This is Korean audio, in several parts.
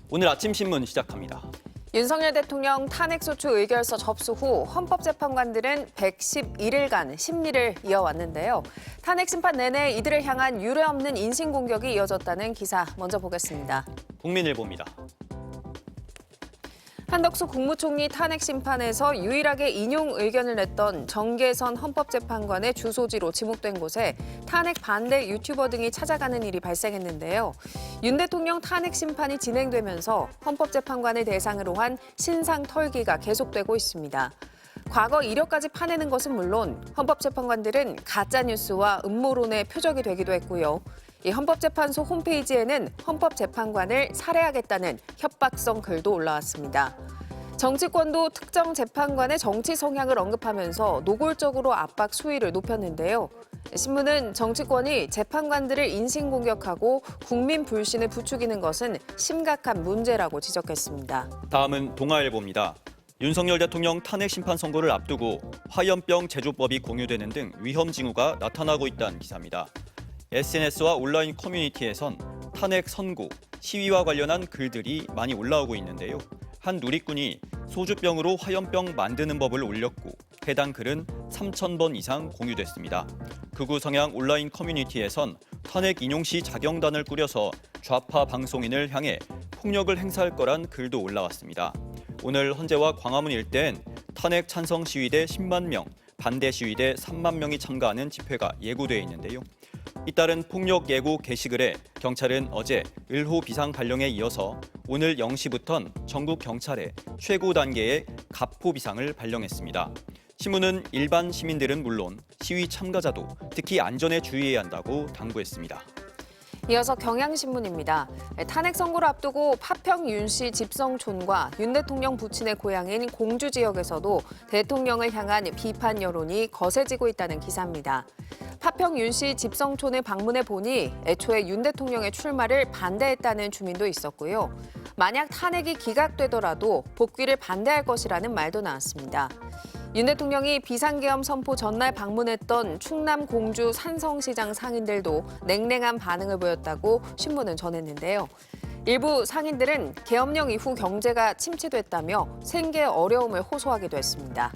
오늘 아침 신문 시작합니다. 윤석열 대통령 탄핵소추 의결서 접수 후 헌법재판관들은 111일간 심리를 이어왔는데요. 탄핵 심판 내내 이들을 향한 유례없는 인신공격이 이어졌다는 기사 먼저 보겠습니다. 국민일보입니다. 한덕수 국무총리 탄핵 심판에서 유일하게 인용 의견을 냈던 정계선 헌법재판관의 주소지로 지목된 곳에 탄핵 반대 유튜버 등이 찾아가는 일이 발생했는데요. 윤 대통령 탄핵 심판이 진행되면서 헌법재판관을 대상으로 한 신상 털기가 계속되고 있습니다. 과거 이력까지 파내는 것은 물론 헌법재판관들은 가짜뉴스와 음모론의 표적이 되기도 했고요. 이 헌법재판소 홈페이지에는 헌법재판관을 살해하겠다는 협박성 글도 올라왔습니다. 정치권도 특정 재판관의 정치 성향을 언급하면서 노골적으로 압박 수위를 높였는데요. 신문은 정치권이 재판관들을 인신공격하고 국민 불신을 부추기는 것은 심각한 문제라고 지적했습니다. 다음은 동아일보입니다. 윤석열 대통령 탄핵 심판 선고를 앞두고 화염병 제조법이 공유되는 등 위험 징후가 나타나고 있다는 기사입니다. SNS와 온라인 커뮤니티에선 탄핵 선고, 시위와 관련한 글들이 많이 올라오고 있는데요. 한 누리꾼이 소주병으로 화염병 만드는 법을 올렸고 해당 글은 3,000번 이상 공유됐습니다. 극우 성향 온라인 커뮤니티에선 탄핵 인용 시 자경단을 꾸려서 좌파 방송인을 향해 폭력을 행사할 거란 글도 올라왔습니다. 오늘 헌재와 광화문 일대엔 탄핵 찬성 시위대 10만 명, 반대 시위대 3만 명이 참가하는 집회가 예고돼 있는데요. 잇따른 폭력 예고 게시글에 경찰은 어제 을호 비상 발령에 이어서 오늘 0시부턴 전국 경찰에 최고 단계의 가포 비상을 발령했습니다. 신문은 일반 시민들은 물론 시위 참가자도 특히 안전에 주의해야 한다고 당부했습니다. 이어서 경향신문입니다. 탄핵 선고를 앞두고 파평 윤씨 집성촌과 윤 대통령 부친의 고향인 공주 지역에서도 대통령을 향한 비판 여론이 거세지고 있다는 기사입니다. 파평 윤씨 집성촌을 방문해 보니 애초에 윤 대통령의 출마를 반대했다는 주민도 있었고요. 만약 탄핵이 기각되더라도 복귀를 반대할 것이라는 말도 나왔습니다. 윤 대통령이 비상계엄 선포 전날 방문했던 충남 공주 산성시장 상인들도 냉랭한 반응을 보였다고 신문은 전했는데요. 일부 상인들은 계엄령 이후 경제가 침체됐다며 생계 어려움을 호소하기도 했습니다.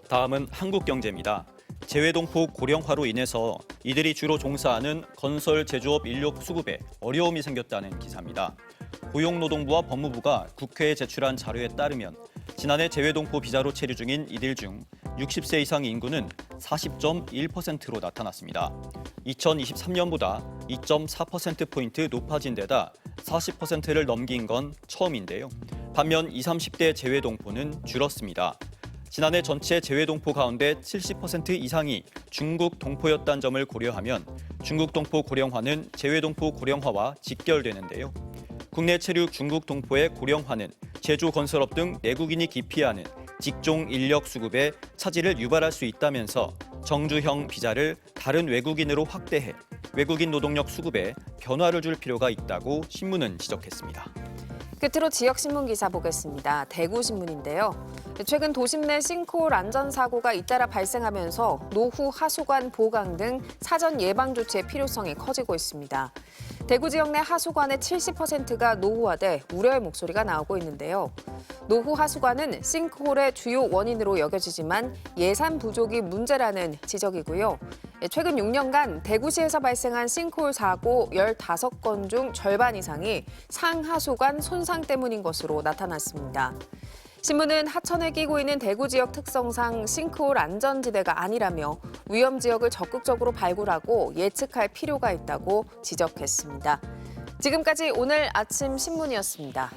다음은 한국경제입니다. 재외동포 고령화로 인해서 이들이 주로 종사하는 건설 제조업 인력 수급에 어려움이 생겼다는 기사입니다. 고용노동부와 법무부가 국회에 제출한 자료에 따르면 지난해 재외동포 비자로 체류 중인 이들 중 60세 이상 인구는 40.1%로 나타났습니다. 2023년보다 2.4%포인트 높아진 데다 40%를 넘긴 건 처음인데요. 반면 20, 30대 재외동포는 줄었습니다. 지난해 전체 재외동포 가운데 70% 이상이 중국 동포였다는 점을 고려하면 중국 동포 고령화는 재외동포 고령화와 직결되는데요. 국내 체류 중국 동포의 고령화는 제조 건설업 등 내국인이 기피하는 직종 인력 수급에 차질을 유발할 수 있다면서 정주형 비자를 다른 외국인으로 확대해 외국인 노동력 수급에 변화를 줄 필요가 있다고 신문은 지적했습니다. 끝으로 지역신문 기사 보겠습니다. 대구신문인데요. 최근 도심 내 싱크홀 안전사고가 잇따라 발생하면서 노후 하수관 보강 등 사전 예방 조치의 필요성이 커지고 있습니다. 대구 지역 내 하수관의 70%가 노후화돼 우려의 목소리가 나오고 있는데요. 노후 하수관은 싱크홀의 주요 원인으로 여겨지지만 예산 부족이 문제라는 지적이고요. 최근 6년간 대구시에서 발생한 싱크홀 사고 15건 중 절반 이상이 상하수관 손상 때문인 것으로 나타났습니다. 신문은 하천을 끼고 있는 대구 지역 특성상 싱크홀 안전지대가 아니라며 위험 지역을 적극적으로 발굴하고 예측할 필요가 있다고 지적했습니다. 지금까지 오늘 아침 신문이었습니다.